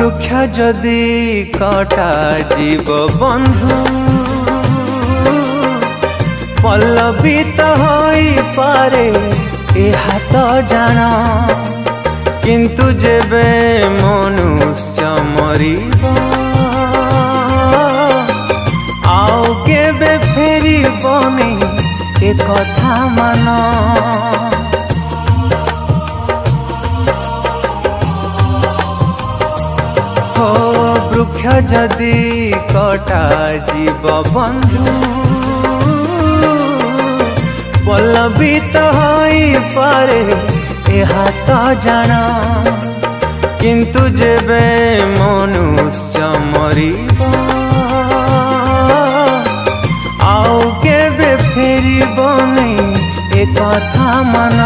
वृक्ष जदि कटा जीव बंधु पल्लवित होई पारे एहा तो जान किंतु जेबे मनुष्य मरिब आउ केबे फेरिबनी ए कथा मान हो वृक्ष जदि कटा जीव बंधु पल्लवित होई पारे एहा तो जान किंतु जेबे मनुष्य मरिब आउ केबे फेरिबनी ए कथा मान।